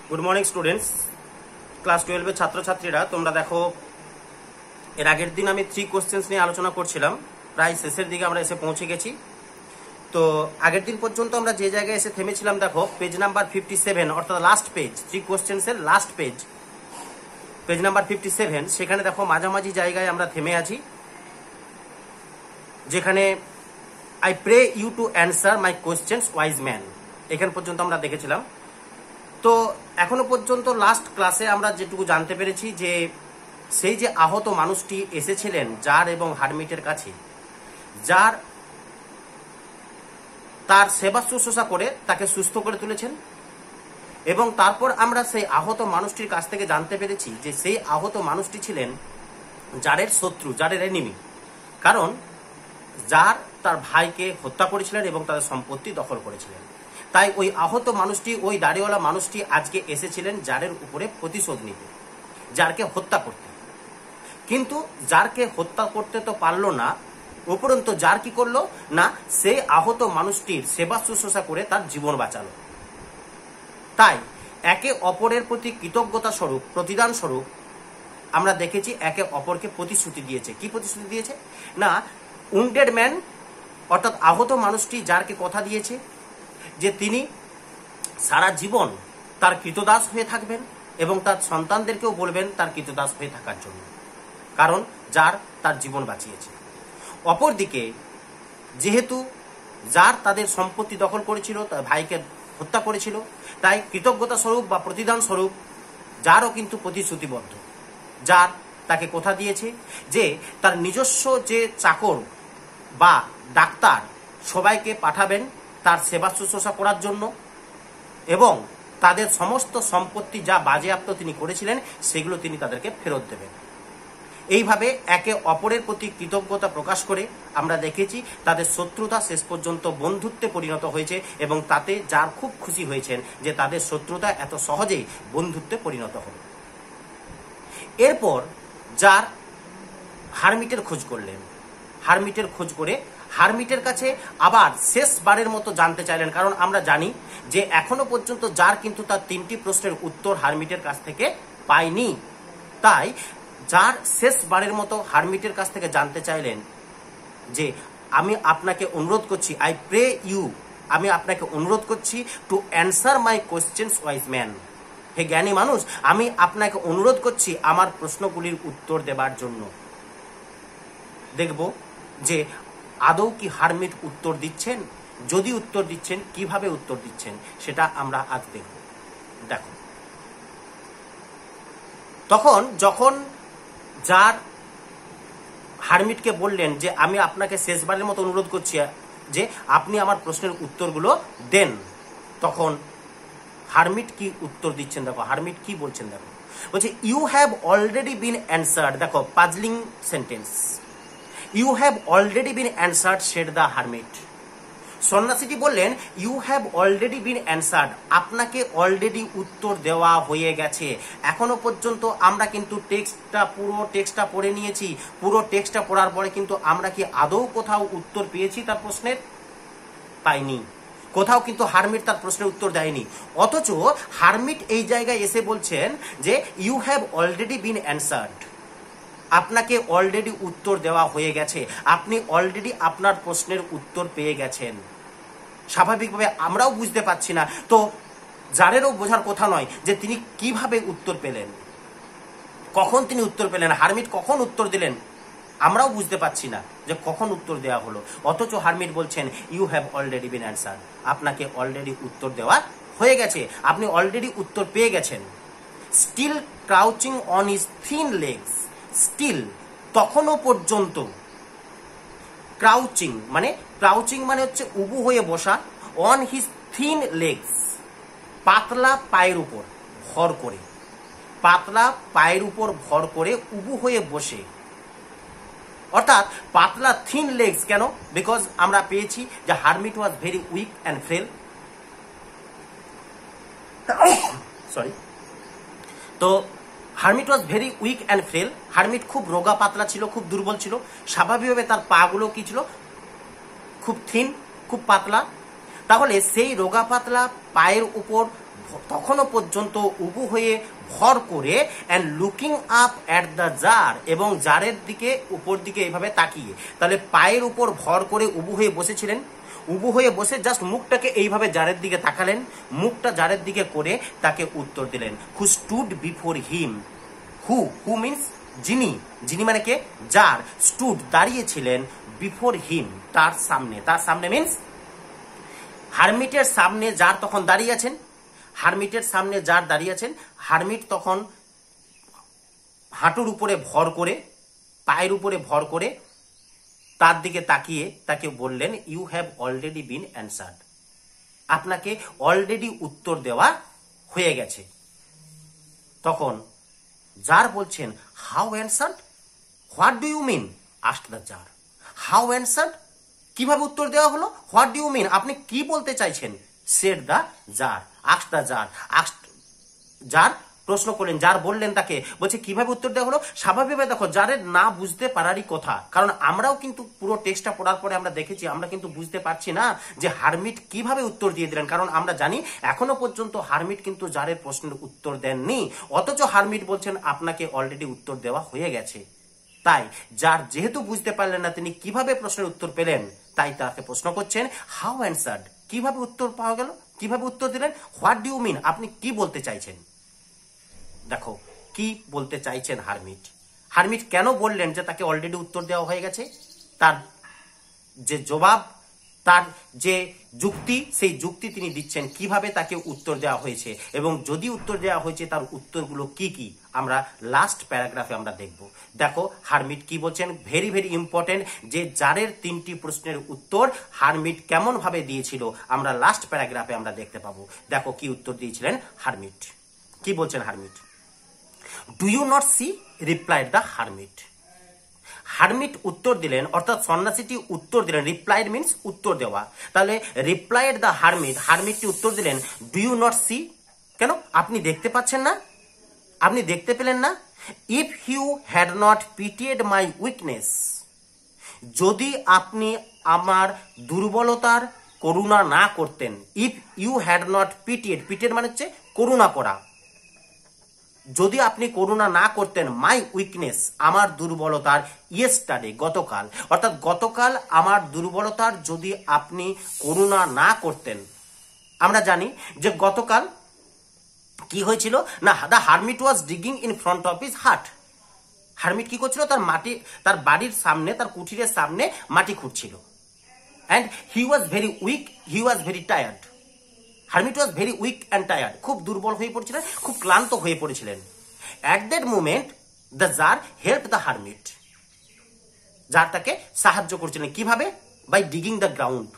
Good morning students class 12 এর ছাত্রছাত্রীরা তোমরা দেখো এর আগের দিন আমি 3 কোশ্চেন্স নিয়ে আলোচনা করছিলাম প্রায় শেষের দিকে আমরা এসে পৌঁছে গেছি তো আগের দিন পর্যন্ত আমরা যে জায়গায় এসে থেমেছিলাম দেখো পেজ নাম্বার 57 অর্থাৎ লাস্ট পেজ 3 কোশ্চেন্স এর লাস্ট পেজ নাম্বার 57 সেখানে দেখো মাঝামাঝি জায়গায় আমরা থেমে আছি যেখানে I pray you to answer my questions wise man এখান পর্যন্ত আমরা দেখেছিলাম তো এখনো পর্যন্ত লাস্ট ক্লাসে আমরা যেটুকু জানতে পেরেছি যে সেই যে আহত মানুষটি এসেছিলেন জার এবং হারমিটের কাছে যার তার সেবা শুশ্রূষা করে তাকে সুস্থ করে তুলেছেন এবং তারপর আমরা সেই আহত মানুষটির কাছ থেকে জানতে পেরেছি যে সেই আহত মানুষটি ছিলেন জারের শত্রু জারের এনিমি কারণ জার তার ভাইকে হত্যা করেছিলেন এবং তাদের সম্পত্তি দখল করেছিলেন তাই ওই আহত মানুষটি ওই দাড়িওয়ালা মানুষটি আজকে এসেছিলেন জারের উপরে প্রতিশোধ নিতে জারকে হত্যা করতে কিন্তু জারকে হত্যা করতে তো পারলো না উপরন্তু জার কি করলো না সেই আহত মানুষটির সেবা শুশ্রূষা করে তার জীবন বাঁচালো তাই একে অপরের প্রতি কৃতজ্ঞতা স্বরূপ প্রতিদান স্বরূপ আমরা দেখেছি একে অপরকে প্রতিশ্রুতি দিয়েছে কি প্রতিশ্রুতি দিয়েছে না উন্ডেড ম্যান অর্থাৎ আহত মানুষটি জারকে কথা দিয়েছে যে তিনি সারা জীবন তার কৃতদাস হয়ে থাকবেন এবং তার সন্তানদেরকেও বলবেন তার কৃতদাস হয়ে থাকার জন্য কারণ যার তার জীবন বাঁচিয়েছে অপরদিকে যেহেতু যার তাদের সম্পত্তি দখল করেছিল তার ভাইকে হত্যা করেছিল তাই কৃতজ্ঞতা স্বরূপ বা প্রতিদান স্বরূপ যারও কিন্তু প্রতিশ্রুতিবদ্ধ যার তাকে কথা দিয়েছে যে তার নিজস্ব যে চাকর বা ডাক্তার সবাইকে পাঠাবেন তার সেবা শুশ্রূষা করার জন্য এবং তাদের সমস্ত সম্পত্তি যা বাজেয়াপ্ত তিনি করেছিলেন সেগুলো তিনি তাদেরকে ফেরত দেবেন এইভাবে একে অপরের প্রতি কৃতজ্ঞতা প্রকাশ করে আমরা দেখেছি তাদের শত্রুতা শেষ পর্যন্ত বন্ধুত্বে পরিণত হয়েছে এবং তাতে যার খুব খুশি হয়েছেন যে তাদের শত্রুতা এত সহজেই বন্ধুত্বে পরিণত হল এরপর যার হারমিটের খোঁজ করলেন হারমিটের খোঁজ করে হারমিটের কাছে আবার শেষবারের মতো জানতে চাইলেন কারণ আমরা জানি যে এখনো পর্যন্ত যার কিন্তু তার 3টি প্রশ্নের উত্তর হারমিটের কাছ থেকে পায়নি তাই যার শেষবারের মতো হারমিটের কাছ থেকে জানতে চাইলেন যে আমি আপনাকে অনুরোধ করছি আই প্রে ইউ আমি আপনাকে অনুরোধ করছি to answer my questions wise man হে জ্ঞানী মানুষ আমি আপনাকে অনুরোধ করছি আমার প্রশ্নগুলির উত্তর দেবার জন্য দেখব যে আদৌ কি হারমিট উত্তর দিচ্ছেন যদি উত্তর দিচ্ছেন কিভাবে উত্তর দিচ্ছেন সেটা আমরা আজ দেখব দেখো তখন যখন যার হারমিটকে বললেন যে আমি আপনাকে শেষবারের মতো অনুরোধ করছি যে আপনি আমার প্রশ্নের উত্তরগুলো দেন তখন হারমিট কি উত্তর দিচ্ছেন দেখো হারমিট কি বলছেন দেখো বলছে you have already been answered দেখো puzzling sentence you have already been answered said the hermit সন্ন্যাসীটি বললেন you have already been answered আপনাকে অলরেডি উত্তর দেওয়া হয়ে গেছে এখনো পর্যন্ত আমরা কিন্তু পুরো টেক্সটটা পড়ে নিয়েছি পুরো টেক্সটটা পড়ার পরে কিন্তু আমরা কি আদৌ কোথাও উত্তর পেয়েছি তার প্রশ্নের পাইনি কোথাও কিন্তু হারমিট তার প্রশ্নের উত্তর দেয়নি অথচ হারমিট এই জায়গায় এসে বলছেন যে you have already been answered আপনাকে অলরেডি উত্তর দেওয়া হয়ে গেছে আপনি অলরেডি আপনার প্রশ্নের উত্তর পেয়ে গেছেন স্বাভাবিকভাবে আমরাও বুঝতে পারছি না তো যারেরও বোঝার কথা নয় যে তিনি কিভাবে উত্তর পেলেন কখন তিনি উত্তর পেলেন হারমিট কখন উত্তর দিলেন আমরাও বুঝতে পারছি না যে কখন উত্তর দেওয়া হলো অথচ হারমিট বলছেন you have already been answered আপনাকে অলরেডি উত্তর দেওয়া হয়ে গেছে আপনি অলরেডি উত্তর পেয়ে গেছেন still crouching on his thin legs still তখনও পর্যন্ত ক্রাউচিং মানে হচ্ছে উবু হয়ে বসা অন হিজ থিন লেগস পাতলা পায়ের উপর ভর করে উবু হয়ে বসে অর্থাৎ পাতলা থিন লেগস কেন বিকজ আমরা পেয়েছি যে hermit was very weak and frail sorry তো hermit was very weak and frail hermit খুব রোগা পাতলা ছিল খুব দুর্বল ছিল স্বাভাবিকভাবে তার পাগুলো কি ছিল খুব থিন খুব পাতলা তাহলে সেই রোগা পাতলা পায়ের উপর তখনও পর্যন্ত উবু হয়ে ভর করে and looking up at the czar, এবং জারের দিকে উপর দিকে এইভাবে তাকিয়ে। তাহলে পায়ের উপর ভর করে উবু হয়ে বসেছিলেন, উবু হয়ে বসে জাস্ট মুখটাকে এইভাবে জারের দিকে তাকালেন, মুখটা জারের দিকে করে তাকে উত্তর দিলেন। হু স্টুড বিফোর হিম, হু মিনস যিনি, যিনি মানে কে, যার, স্টুড দাঁড়িয়েছিলেন, বিফোর হিম তার সামনে, তার সামনে মিনস হারমিটের সামনে যার তখন দাঁড়িয়ে আছেন, হারমিটের সামনে যার দাঁড়িয়ে আছেন, হারমিট তখন হাঁটুর উপরে ভর করে, পায়ের উপরে ভর করে তার দিকে তাকিয়ে তাকে বললেন, you have already been answered, আপনাকে অলরেডি উত্তর দেওয়া হয়ে গেছে। তখন জার বলছেন, how answered, what do you mean, asked the czar. How answered, কিভাবে উত্তর দেওয়া হলো, হোয়াট ডু ইউ মিন, আপনি কি বলতে চাইছেন, said the czar, asked the czar, czar প্রশ্ন করলেন, যার বললেন তাকে, বলছে কিভাবে উত্তর দেওয়া হলো। স্বাভাবিকভাবে দেখো যারের না বুঝতে পারারই কথা, কারণ আমরাও কিন্তু পুরো টেক্সটটা পড়ার পরে আমরা দেখেছি, আমরা কিন্তু বুঝতে পারছি না যে হারমিট কিভাবে উত্তর দিয়ে দিলেন, কারণ আমরা জানি এখনো পর্যন্ত হারমিট কিন্তু জারের প্রশ্নের উত্তর দেননি, অথচ হারমিট বলছেন আপনাকে অলরেডি উত্তর দেওয়া হয়ে গেছে। তাই যার যেহেতু বুঝতে পারলেন না তিনি কিভাবে প্রশ্নের উত্তর পেলেন, তাই তাকে প্রশ্ন করছেন, হাউ অ্যান্সার্ড, কিভাবে উত্তর পাওয়া গেল, কিভাবে উত্তর দিলেন, হোয়াট ডু ইউ মিন, আপনি কি বলতে চাইছেন। দেখো কি বলতে চাইছেন হারমিট, হারমিট কেন বললেন যে তাকে অলরেডি উত্তর দেওয়া হয়ে গেছে, তার যে জবাব, তার যে যুক্তি, সেই যুক্তি তিনি দিচ্ছেন কিভাবে তাকে উত্তর দেওয়া হয়েছে, এবং যদি উত্তর দেওয়া হয়েছে তার উত্তরগুলো কি কি আমরা লাস্ট প্যারাগ্রাফে আমরা দেখব। দেখো হারমিট কি বলছেন, ভেরি ভেরি ইম্পর্টেন্ট, যে জারের 3টি প্রশ্নের উত্তর হারমিট কেমন ভাবে দিয়েছিল আমরা লাস্ট প্যারাগ্রাফে আমরা দেখতে পাবো। দেখো কি উত্তর দিয়েছিলেন হারমিট, কি বলছেন hermit. Do you not see, replied the hermit. Hermit উত্তর দিলেন, অর্থাৎ সন্ন্যাসীটি উত্তর দিলেন, রিপ্লাইড মিনস উত্তর দেওয়া, তাহলে রিপ্লাইড দ্য হারমিট, হারমিটটি উত্তর দিলেন, ডু ইউ নট সি, কেন আপনি দেখতে পাচ্ছেন না, আপনি দেখতে পেলেন না। If you had not pitied my weakness, যদি আপনি আমার দুর্বলতার করুণা না করতেন। If you had not pitied, pitied মানে হচ্ছে করুণা করা, যদি আপনি করুণা না করতেন, মাই উইকনেস আমার দুর্বলতার, ইয়েস্টারডে গতকাল, অর্থাৎ গতকাল আমার দুর্বলতার যদি আপনি করুণা না করতেন। আমরা জানি যে গতকাল কি হয়েছিল না, the hermit was digging in front of his হাট, হারমিট কি করছিল, তার মাটি, তার বাড়ির সামনে, তার কুঠিরের সামনে মাটি খুঁড়ছিল। And he was very weak, he was very tired, hermit was very weak and tired, খুব দুর্বল হয়ে পড়েছিলেন, খুব ক্লান্ত হয়ে পড়েছিলেন। At that moment the tsar help the hermit, tsar তাকে সাহায্য করছিলেন কিভাবে, বাই ডিগিং দ্য গ্রাউন্ড,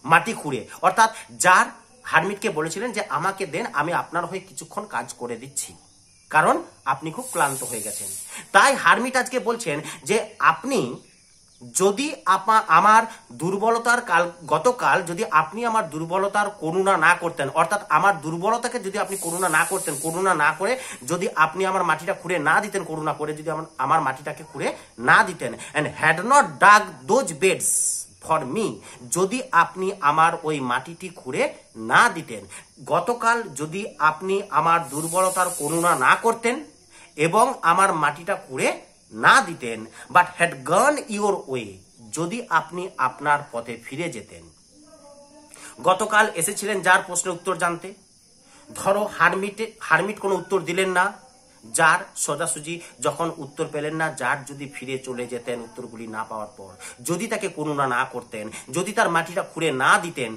মাটি খুঁড়ে, অর্থাৎ জার হারমিটকে বলেছিলেন যে আমাকে দেন, আমি আপনার হয়ে কিছুক্ষণ কাজ করে দিচ্ছি, কারণ আপনি খুব ক্লান্ত হয়ে গেছেন। তাই হারমিট আজকে বলছেন যে আপনি যদি আমার দুর্বলতার গতকাল যদি আপনি আমার দুর্বলতার করুণা না করতেন, অর্থাৎ আমার দুর্বলতাকে যদি আপনি করুণা না করতেন, করুণা না করে যদি আপনি আমার মাটিটা খুঁড়ে না দিতেন, করুণা করে যদি আমার মাটিটাকে খুঁড়ে না দিতেন, and had not dug those beds for me, যদি আপনি আমার ওই মাটিটি খুঁড়ে না দিতেন, গতকাল যদি আপনি আমার দুর্বলতার করুণা না করতেন এবং আমার মাটিটা খুঁড়ে না দিতেন, but had gone your way, যদি আপনি আপনার পথে ফিরে যেতেন। গতকাল এসেছিলেন যার প্রশ্নের উত্তর জানতে, ধরো হারমিট কোনো উত্তর দিলেন না, যার সোজাসুজি যখন উত্তর পেলেন না, যার যদি ফিরে চলে যেতেন উত্তরগুলি না পাওয়ার পর, যদি তাকে করুণা না করতেন, যদি তার মাটিটা খুঁড়ে না দিতেন,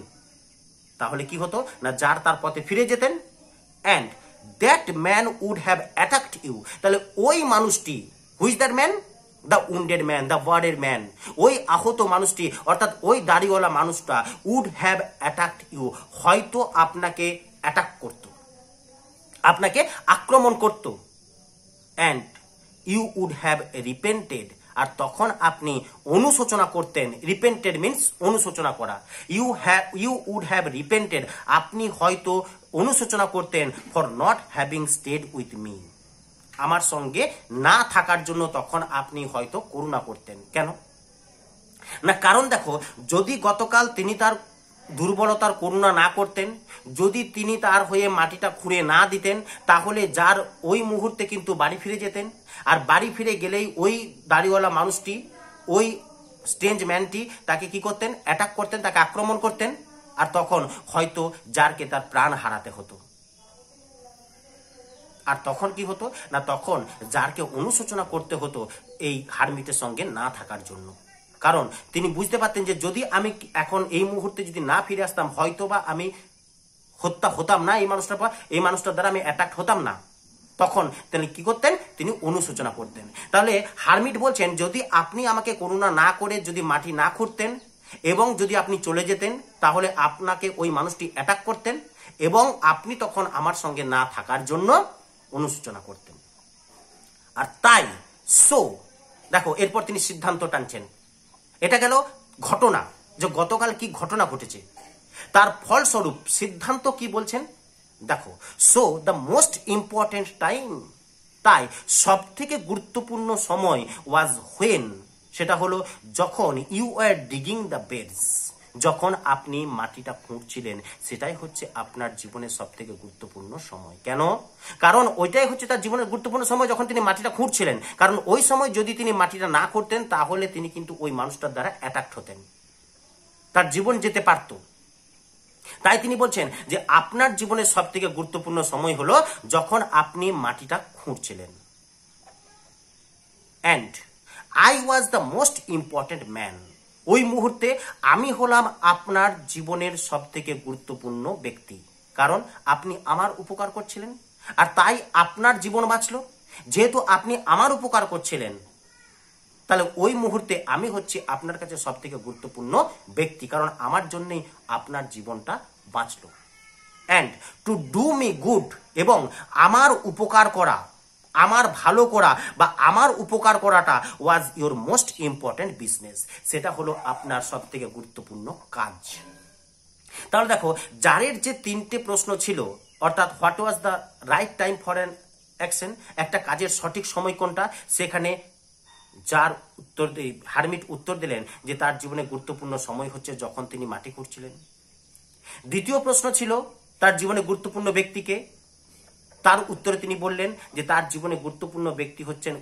তাহলে কি হতো না, যার তার পথে ফিরে যেতেন, and that man would have attacked you, তাহলে ওই মানুষটি, who's that man, the wounded man, the wounded man, ওই আহত মানুষটি, অর্থাৎ ওই দাড়িওয়ালা মানুষটা, উড হ্যাভ অ্যাটাকড ইউ, হয়তো আপনাকে অ্যাটাক করত, আপনাকে আক্রমণ করত, and you would have repented, আর তখন আপনি অনুশোচনা করতেন, রিপেন্টেড মিনস অনুশোচনা করা, ইউ উড হ্যাভ রিপেন্টেড, আপনি হয়তো অনুশোচনা করতেন, for not having stayed with me, আমার সঙ্গে না থাকার জন্য তখন আপনি হয়তো করুণা করতেন। কেন না, কারণ দেখো যদি গতকাল তিনি তার দুর্বলতার করুণা না করতেন, যদি তিনি তার হয়ে মাটিটা খুঁড়ে না দিতেন, তাহলে যার ওই মুহূর্তে কিন্তু বাড়ি ফিরে যেতেন। আর বাড়ি ফিরে গেলেই ওই দাড়িওয়ালা মানুষটি, ওই স্ট্রেঞ্জ ম্যানটি তাকে কি করতেন, অ্যাটাক করতেন, তাকে আক্রমণ করতেন। আর তখন হয়তো জারকে তার প্রাণ হারাতে হতো। আর তখন কি হতো না, তখন জারকে অনুশোচনা করতে হতো এই হারমিটের সঙ্গে না থাকার জন্য। কারণ তিনি বুঝতে পারতেন যে যদি আমি এখন এই মুহূর্তে যদি না ফিরে আসতাম, হয়তো বা আমি হত্যা হতাম না এই মানুষটার দ্বারা আমি অ্যাটাক হতাম না। তখন তিনি কি করতেন, তিনি অনুশোচনা করতেন। তাহলে হারমিট বলছেন, যদি আপনি আমাকে করুণা না করে যদি মাটি না খুঁড়তেন এবং যদি আপনি চলে যেতেন, তাহলে আপনাকে ওই মানুষটি অ্যাটাক করতেন এবং আপনি তখন আমার সঙ্গে না থাকার জন্য অনুশোচনা করতেন। আর তাই দেখো এরপর তিনি সিদ্ধান্ত টানছেন। এটা গেল ঘটনা, যে গতকাল কি ঘটনা ঘটেছে, তার ফলস্বরূপ সিদ্ধান্ত কি বলছেন দেখো। দ্য মোস্ট ইম্পর্টেন্ট টাইম, তাই সব থেকে গুরুত্বপূর্ণ সময় ওয়াজ হোয়েন, সেটা হলো যখন you are digging the beds, যখন আপনি মাটিটা খুঁড়ছিলেন, সেটাই হচ্ছে আপনার জীবনের সব থেকে গুরুত্বপূর্ণ সময়। কেন? কারণ ওইটাই হচ্ছে তার জীবনের গুরুত্বপূর্ণ সময় যখন তিনি মাটিটা খুঁড়ছিলেন। কারণ ওই সময় যদি তিনি মাটিটা না করতেন, তাহলে তিনি কিন্তু ওই মানুষটার দ্বারা অ্যাটাক হতেন, তার জীবন যেতে পারত। তাই তিনি বলছেন যে আপনার জীবনের সব থেকে গুরুত্বপূর্ণ সময় হলো যখন আপনি মাটিটা খুঁড়ছিলেন। And I was the most important man, ওই মুহূর্তে আমি হলাম আপনার জীবনের সব থেকে গুরুত্বপূর্ণ ব্যক্তি, কারণ আপনি আমার উপকার করছিলেন। আর তাই আপনার জীবন বাঁচল। যেহেতু আপনি আমার উপকার করছিলেন, তাহলে ওই মুহূর্তে আমি হচ্ছে আপনার কাছে সব থেকে গুরুত্বপূর্ণ ব্যক্তি, কারণ আমার জন্যই আপনার জীবনটা বাঁচল। And to do me good, এবং আমার উপকার করা, আমার ভালো করা বা আমার উপকার করাটা was your most important business, সেটা হলো আপনার সব থেকে গুরুত্বপূর্ণ কাজ। তাহলে দেখো জারের যে তিনটে প্রশ্ন ছিল, অর্থাৎ what was the right time for an action, একটা কাজের সঠিক সময় কোনটা, সেখানে যার উত্তর হারমিট উত্তর দিলেন যে তার জীবনে গুরুত্বপূর্ণ সময় হচ্ছে যখন তিনি মাটি খুঁড়ছিলেন। দ্বিতীয় প্রশ্ন ছিল তার জীবনে গুরুত্বপূর্ণ ব্যক্তিকে, তার উত্তরে তিনি বললেন যে তার জীবনে গুরুত্বপূর্ণ ব্যক্তি হচ্ছেন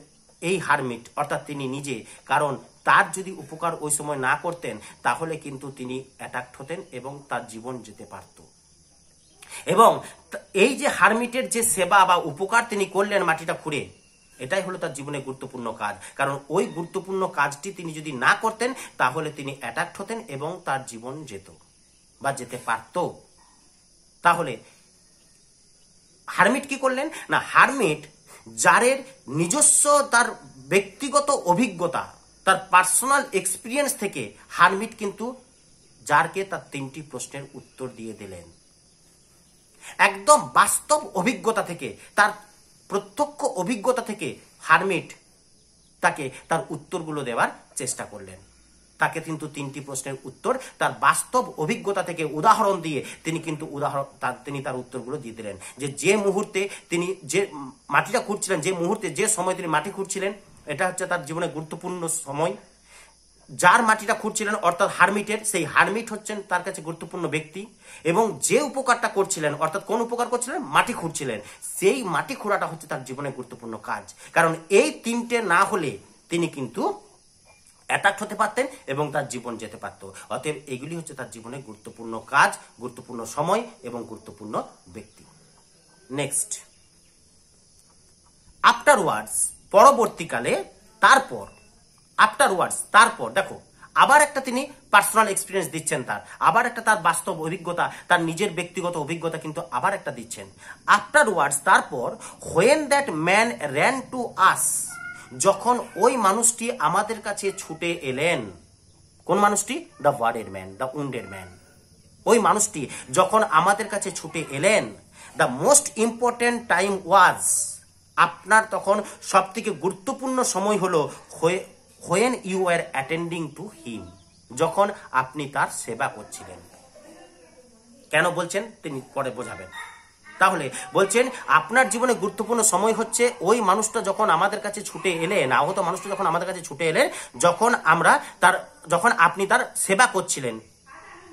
এই হারমিট, অর্থাৎ তিনি নিজে, কারণ তার যদি উপকার ওই সময় না করতেন, তাহলে কিন্তু তিনি অ্যাটাক হতেন এবং তার জীবন যেতে পারত। এবং এই যে হারমিটের যে সেবা বা উপকার তিনি করলেন মাটিটা খুঁড়ে, এটাই হলো তার জীবনে গুরুত্বপূর্ণ কাজ, কারণ ওই গুরুত্বপূর্ণ কাজটি তিনি যদি না করতেন, তাহলে তিনি অ্যাটাক হতেন এবং তার জীবন যেত বা যেতে পারত। তাহলে হারমিট কি করলেন না, হারমিট জারের নিজস্ব তার ব্যক্তিগত অভিজ্ঞতা, তার পার্সোনাল এক্সপিরিয়েন্স থেকে হারমিট কিন্তু জারকে তার তিনটি প্রশ্নের উত্তর দিয়ে দিলেন। একদম বাস্তব অভিজ্ঞতা থেকে, তার প্রত্যক্ষ অভিজ্ঞতা থেকে হারমিট তাকে তার উত্তরগুলো দেওয়ার চেষ্টা করলেন। তাকে কিন্তু তিনটি প্রশ্নের উত্তর তার বাস্তব অভিজ্ঞতা থেকে উদাহরণ দিয়ে তিনি তার উত্তরগুলো দিয়ে দিলেন। যে মুহূর্তে তিনি যে মাটিটা খুঁড়ছিলেন, যে মুহূর্তে যে সময় তিনি মাটি খুঁড়ছিলেন, এটা হচ্ছে তার জীবনে গুরুত্বপূর্ণ সময়। যার মাটিটা খুঁড়ছিলেন অর্থাৎ হারমিটের, সেই হারমিট হচ্ছেন তার কাছে গুরুত্বপূর্ণ ব্যক্তি। এবং যে উপকারটা করছিলেন, অর্থাৎ কোন উপকার করছিলেন, মাটি খুঁড়ছিলেন, সেই মাটি খোঁড়াটা হচ্ছে তার জীবনে গুরুত্বপূর্ণ কাজ। কারণ এই তিনটে না হলে তিনি কিন্তু অ্যাটাক হতে পারতেন এবং তার জীবন যেতে পারত। অতএব এগুলি হচ্ছে তার জীবনে গুরুত্বপূর্ণ কাজ, গুরুত্বপূর্ণ সময় এবং গুরুত্বপূর্ণ ব্যক্তি। নেক্সট, আফটারওয়ার্ডস, পরবর্তীকালে, তারপর দেখো আবার একটা তিনি পার্সোনাল এক্সপিরিয়েন্স দিচ্ছেন, আবার একটা তার বাস্তব অভিজ্ঞতা, তার নিজের ব্যক্তিগত অভিজ্ঞতা কিন্তু আবার একটা দিচ্ছেন। আফটারওয়ার্ডস, তারপর, when that man ran to us, যখন ওই মানুষটি আমাদের কাছে ছুটে এলেন। কোন মানুষটি? The wounded man, the wounded man. ওই মানুষটি যখন আমাদের কাছে ছুটে এলেন, the most important time was, আপনার তখন সব থেকে গুরুত্বপূর্ণ সময় হলো when you are attending to him, যখন আপনি তার সেবা করছিলেন। কেন বলছেন তিনি পরে বোঝাবেন। তাহলে বলছেন আপনার জীবনে গুরুত্বপূর্ণ সময় হচ্ছে ওই মানুষটা যখন আমাদের কাছে ছুটে এলেন, আহত মানুষটা যখন আমাদের কাছে ছুটে এলেন, যখন আপনি তার সেবা করছিলেন।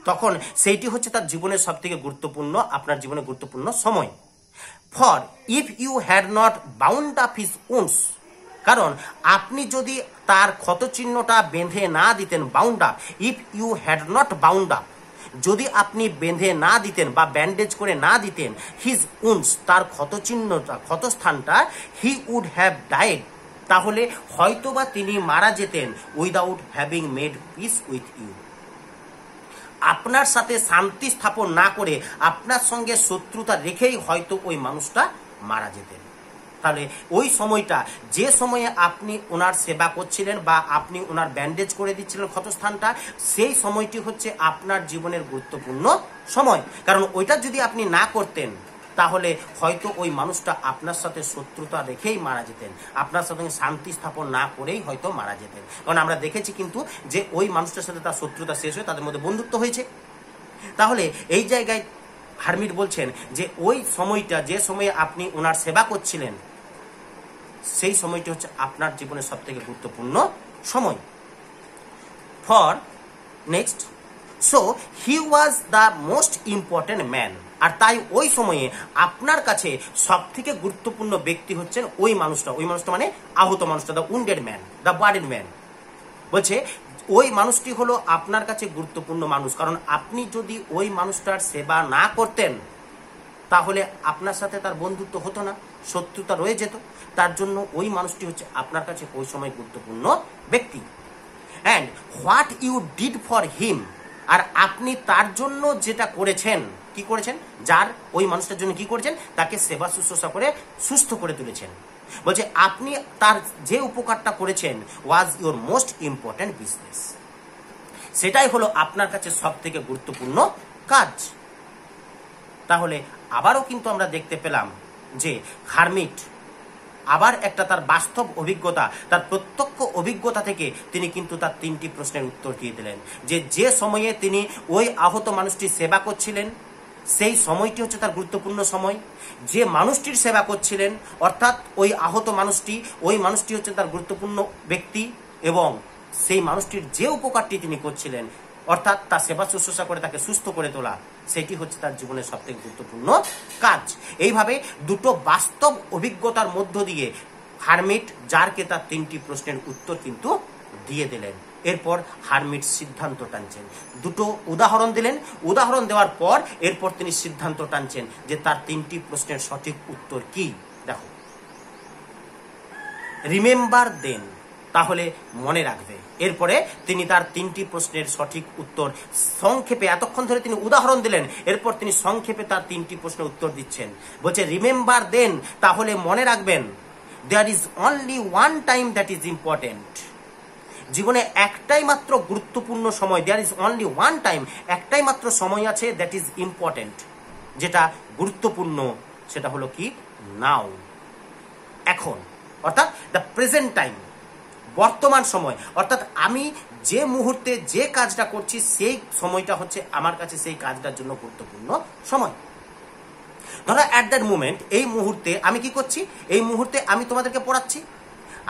তখন সেইটি হচ্ছে তার জীবনের সব থেকে গুরুত্বপূর্ণ, আপনার জীবনে গুরুত্বপূর্ণ সময়। For if you had not bound up his wounds, কারণ আপনি যদি তার ক্ষতচিহ্নটা বেঁধে না দিতেন, bound up, if you had not bound up, যদি আপনি বেঁধে না দিতেন বা ব্যান্ডেজ করে না দিতেন হিজ উন্ডস, তার ক্ষতচিহ্নটা, ক্ষতস্থানটা, হি উড হ্যাভ ডাইড, তাহলে হয়তোবা তিনি মারা যেতেন, without having made peace with you, আপনার সাথে শান্তি স্থাপন না করে আপনার সঙ্গে শত্রুতা রেখেই হয়তো ওই মানুষটা মারা যেতেন। তাহলে ওই সময়টা, যে সময়ে আপনি ওনার সেবা করছিলেন বা আপনি ওনার ব্যান্ডেজ করে দিচ্ছিলেন ক্ষতস্থানটা, সেই সময়টি হচ্ছে আপনার জীবনের গুরুত্বপূর্ণ সময়। কারণ ওইটা যদি আপনি না করতেন তাহলে হয়তো ওই মানুষটা আপনার সাথে শত্রুতা রেখেই মারা যেতেন, আপনার সাথে শান্তি স্থাপন না করেই হয়তো মারা যেতেন। কারণ আমরা দেখেছি কিন্তু যে ওই মানুষটার সাথে তার শত্রুতা শেষ হয়ে তাদের মধ্যে বন্ধুত্ব হয়েছে। তাহলে এই জায়গায় হারমিট বলছেন যে ওই সময়টা, যে সময়ে আপনি ওনার সেবা করছিলেন, সেই সময়টি হচ্ছে আপনার জীবনের সব থেকে গুরুত্বপূর্ণ সময়। For next, so he was the most important man, আর তাই ওই সময়ে আপনার কাছে সব থেকে গুরুত্বপূর্ণ ব্যক্তি হচ্ছেন ওই মানুষটা। ওই মানুষটা মানে আহত মানুষটা, দ্য উন্ডেড ম্যান, দ্য বার্ডেড ম্যান। বলছে ওই মানুষটি হলো আপনার কাছে গুরুত্বপূর্ণ মানুষ, কারণ আপনি যদি ওই মানুষটার সেবা না করতেন তাহলে আপনার সাথে তার বন্ধুত্ব হতো না, শত্রুতা রয়ে যেত। তার জন্য ওই মানুষটি হচ্ছে আপনার কাছে ওই সময় গুরুত্বপূর্ণ ব্যক্তি। And what you did for him, আর আপনি তার জন্য যেটা করেছেন, কি করেছেন, যার ওই মানুষটার জন্য কি করেছেন, তাকে সেবা শুশ্রূষা করে সুস্থ করে তুলেছেন। বলছে আপনি তার যে উপকারটা করেছেন was your most important business, সেটাই হলো আপনার কাছে সব থেকে গুরুত্বপূর্ণ কাজ। তাহলে আবারও কিন্তু আমরা দেখতে পেলাম যে হারমিট আবার একটা তার বাস্তব অভিজ্ঞতা, তার প্রত্যক্ষ অভিজ্ঞতা থেকে তিনি কিন্তু তার 3টি প্রশ্নের উত্তর দিয়ে দিলেন। যে সময়ে তিনি ওই আহত মানুষটির সেবা করছিলেন সেই সময়টি হচ্ছে তার গুরুত্বপূর্ণ সময়। যে মানুষটির সেবা করছিলেন অর্থাৎ ওই আহত মানুষটি, ওই মানুষটি হচ্ছে তার গুরুত্বপূর্ণ ব্যক্তি, এবং সেই মানুষটির যে উপকারটি তিনি করছিলেন অর্থাৎ তার সেবা শুশ্রূষা করে তাকে সুস্থ করে তোলা, সেটি হচ্ছে তার জীবনের সবথেকে গুরুত্বপূর্ণ কাজ। এইভাবে দুটো বাস্তব অভিজ্ঞতার মধ্য দিয়ে হারমিট জারকে তার 3টি প্রশ্নের উত্তর কিন্তু দিয়ে দিলেন। এরপর হারমিট সিদ্ধান্ত টানছেন, দুটো উদাহরণ দিলেন, উদাহরণ দেওয়ার পর এরপর তিনি সিদ্ধান্ত টানছেন যে তার 3টি প্রশ্নের সঠিক উত্তর কি। দেখো, রিমেম্বার দেন, তাহলে মনে রাখবে। এরপরে তিনি তার 3টি প্রশ্নের সঠিক উত্তর সংক্ষেপে, এতক্ষণ ধরে তিনি উদাহরণ দিলেন, এরপর তিনি সংক্ষেপে তার 3টি প্রশ্নের উত্তর দিচ্ছেন। বলছে রিমেম্বার দেন, তাহলে মনে রাখবেন, there is only one time that is important, জীবনে একটাই মাত্র গুরুত্বপূর্ণ সময়, there is only one time, একটাই মাত্র সময় আছে, দ্যাট ইজ ইম্পর্টেন্ট, যেটা গুরুত্বপূর্ণ, সেটা হলো কি, নাও, এখন, অর্থাৎ দ্য প্রেজেন্ট টাইম, বর্তমান সময়। অর্থাৎ আমি যে মুহূর্তে যে কাজটা করছি সেই সময়টা হচ্ছে আমার কাছে সেই কাজটার জন্য গুরুত্বপূর্ণ সময়। ধরো অ্যাট দ্যাট মুমেন্ট, এই মুহূর্তে আমি কি করছি, এই মুহূর্তে আমি তোমাদেরকে পড়াচ্ছি,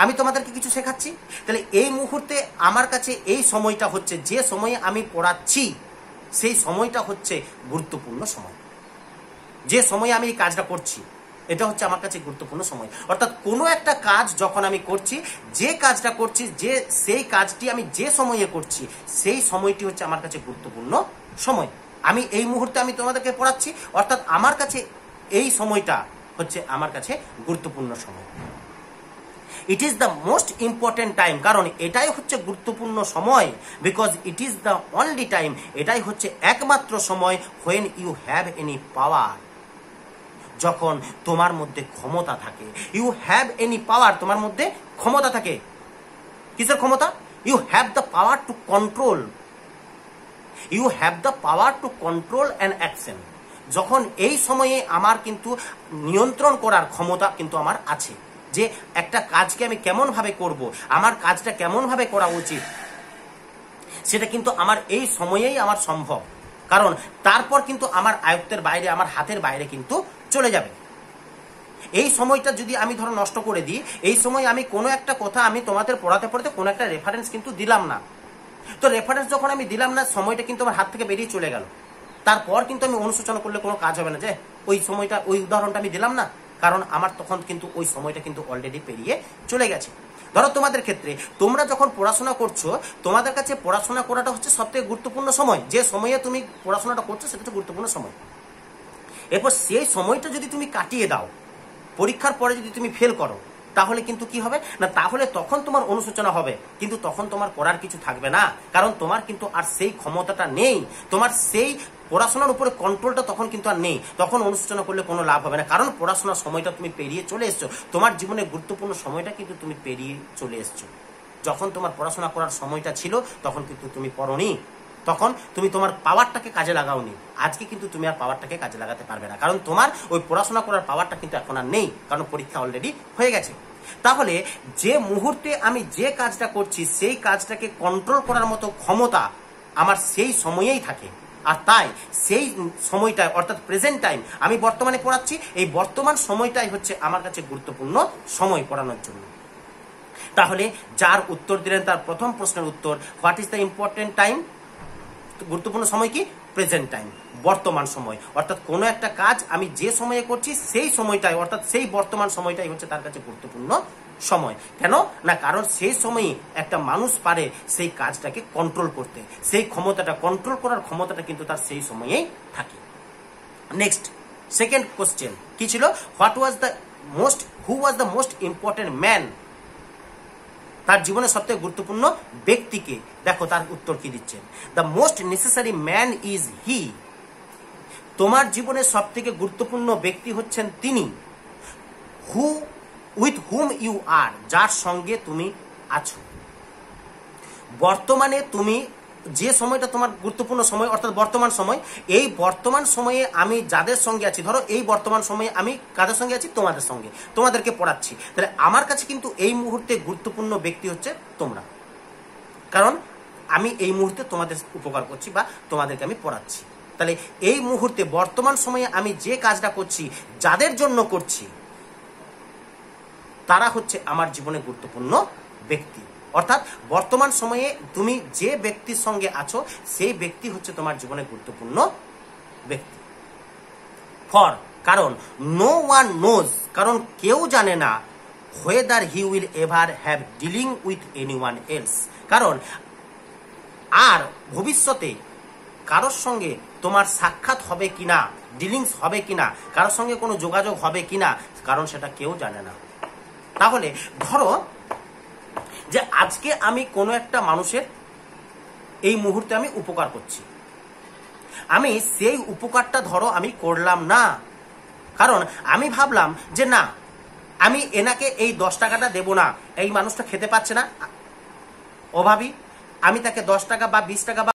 আমি তোমাদেরকে কিছু শেখাচ্ছি, তাহলে এই মুহূর্তে আমার কাছে এই সময়টা হচ্ছে, যে সময়ে আমি পড়াচ্ছি সেই সময়টা হচ্ছে গুরুত্বপূর্ণ সময়, যে সময়ে আমি এই কাজটা করছি এটা হচ্ছে আমার কাছে গুরুত্বপূর্ণ সময়। অর্থাৎ কোনো একটা কাজ যখন আমি করছি, যে কাজটা করছি, যে সেই কাজটি আমি যে সময়ে করছি সেই সময়টি হচ্ছে আমার কাছে গুরুত্বপূর্ণ সময়। আমি এই মুহূর্তে আমি তোমাদেরকে পড়াচ্ছি, অর্থাৎ আমার কাছে এই সময়টা হচ্ছে আমার কাছে গুরুত্বপূর্ণ সময়। It is the most important time, কারণ এটাই হচ্ছে গুরুত্বপূর্ণ সময়, because it is the only time, এটাই হচ্ছে একমাত্র সময়, when you have any power, যখন তোমার মধ্যে ক্ষমতা থাকে। ইউ হ্যাভ এনি পাওয়ার, তোমার মধ্যে ক্ষমতা থাকে। কিসের ক্ষমতা? You have the power to control, you have the power to control an action, যখন এই সময়ে আমার কিন্তু নিয়ন্ত্রণ করার ক্ষমতা কিন্তু আমার আছে, যে একটা কাজকে আমি কেমনভাবে করব, আমার কাজটা কেমনভাবে করা উচিত, সেটা কিন্তু আমার এই সময়েই আমার সম্ভব। কারণ তারপর কিন্তু আমার আয়ত্তের বাইরে, আমার হাতের বাইরে কিন্তু চলে যাবে। এই সময়টা যদি আমি ধরো নষ্ট করে দিই, এই সময় আমি কোনো একটা কথা আমি তোমাদের পড়াতে পড়াতে কোনো একটা রেফারেন্স কিন্তু দিলাম না, তো রেফারেন্স যখন আমি দিলাম না, সময়টা কিন্তু আমার হাত থেকে বেরিয়ে চলে গেল। তারপর কিন্তু আমি অনুশোচনা করলে কোনো কাজ হবে না, যে ওই সময়টা, ওই উদাহরণটা আমি দিলাম না, কারণ আমার তখন কিন্তু ওই সময়টা কিন্তু অলরেডি পেরিয়ে চলে গেছে। ধরো তোমাদের ক্ষেত্রে, তোমরা যখন পড়াশোনা করছো, তোমাদের কাছে পড়াশোনা করাটা হচ্ছে সবথেকে গুরুত্বপূর্ণ সময়। যে সময়ে তুমি পড়াশোনাটা করছো সেটা হচ্ছে গুরুত্বপূর্ণ সময়। এরপর সেই সময়টা যদি তুমি কাটিয়ে দাও, পরীক্ষার পরে যদি তুমি ফেল করো, তাহলে কিন্তু কি হবে না, তাহলে তখন তোমার অনুশোচনা হবে, কিন্তু তখন তোমার করার কিছু থাকবে না, কারণ তোমার কিন্তু আর সেই ক্ষমতাটা নেই, তোমার সেই পড়াশোনার উপরে কন্ট্রোলটা তখন কিন্তু আর নেই। তখন অনুশোচনা করলে কোনো লাভ হবে না, কারণ পড়াশোনার সময়টা তুমি পেরিয়ে চলে এসছো, তোমার জীবনের গুরুত্বপূর্ণ সময়টা কিন্তু তুমি পেরিয়ে চলে এসছো। যখন তোমার পড়াশোনা করার সময়টা ছিল তখন কিন্তু তুমি পড়োনি, তখন তুমি তোমার পাওয়ারটাকে কাজে লাগাওনি। আজকে কিন্তু তুমি আর পাওয়ারটাকে কাজে লাগাতে পারবে না, কারণ তোমার ওই পড়াশোনা করার পাওয়ারটা কিন্তু এখন আর নেই, কারণ পরীক্ষা অলরেডি হয়ে গেছে। তাহলে যে মুহূর্তে আমি যে কাজটা করছি সেই কাজটাকে কন্ট্রোল করার মতো ক্ষমতা আমার সেই সময়েই থাকে। আর তাই সেই সময়টায়, অর্থাৎ প্রেজেন্ট টাইম, আমি বর্তমানে পড়াচ্ছি, এই বর্তমান সময়টাই হচ্ছে আমার কাছে গুরুত্বপূর্ণ সময় পড়ানোর জন্য। তাহলে যার উত্তর দিলেন তার প্রথম প্রশ্নের উত্তর, what is the important time, গুরুত্বপূর্ণ সময় কি, প্রেজেন্ট টাইম, বর্তমান সময়। অর্থাৎ কোনো একটা কাজ আমি যে সময়ে করছি সেই সময়টাই, অর্থাৎ সেই বর্তমান সময়টাই হচ্ছে তার কাছে গুরুত্বপূর্ণ সময়। কেন না, কারণ সেই সময়ই একটা মানুষ পারে সেই কাজটাকে কন্ট্রোল করতে, সেই ক্ষমতাটা, কন্ট্রোল করার ক্ষমতাটা কিন্তু তার সেই সময়েই থাকে। নেক্সট সেকেন্ড কোশ্চেন কি ছিল, who was the most important man, তার জীবনের সবথেকে গুরুত্বপূর্ণ ব্যক্তিকে। দেখো তার উত্তর কি দিচ্ছেন, the most necessary man is he, তোমার জীবনের সবথেকে গুরুত্বপূর্ণ ব্যক্তি হচ্ছেন তিনি, উইথ হুম ইউ আর, যার সঙ্গে তুমি আছো। বর্তমানে তুমি যে সময়টা তোমার গুরুত্বপূর্ণ সময়, অর্থাৎ বর্তমান সময়, এই বর্তমান সময়ে আমি যাদের সঙ্গে আছি, ধরো এই বর্তমান সময়ে আমি কাদের সঙ্গে আছি, তোমাদের সঙ্গে, তোমাদেরকে পড়াচ্ছি, তাহলে আমার কাছে কিন্তু এই মুহূর্তে গুরুত্বপূর্ণ ব্যক্তি হচ্ছে তোমরা, কারণ আমি এই মুহূর্তে তোমাদের উপকার করছি বা তোমাদেরকে আমি পড়াচ্ছি। তাহলে এই মুহূর্তে বর্তমান সময়ে আমি যে কাজটা করছি, যাদের জন্য করছি, তারা হচ্ছে আমার জীবনে গুরুত্বপূর্ণ ব্যক্তি। অর্থাৎ বর্তমান সময়ে তুমি যে ব্যক্তির সঙ্গে আছো সেই ব্যক্তি হচ্ছে তোমার জীবনে গুরুত্বপূর্ণ ব্যক্তি। কারণ নো ওয়ান নোজ, কারণ কেউ জানে না, whether he will ever have dealing with anyone else, কারণ আর ভবিষ্যতে কারোর সঙ্গে তোমার সাক্ষাৎ হবে কিনা, ডিলিংস হবে কিনা, কারোর সঙ্গে কোনো যোগাযোগ হবে কিনা, কারণ সেটা কেউ জানে না। তাহলে ধরো যে আজকে আমি কোনো একটা মানুষের এই মুহূর্তে আমি উপকার করছি, আমি সেই উপকারটা ধরো আমি করলাম না, কারণ আমি ভাবলাম যে না, আমি এনাকে এই 10 টাকাটা দেবো না, এই মানুষটা খেতে পাচ্ছে না, অভাবী, আমি তাকে 10 টাকা বা 20 টাকা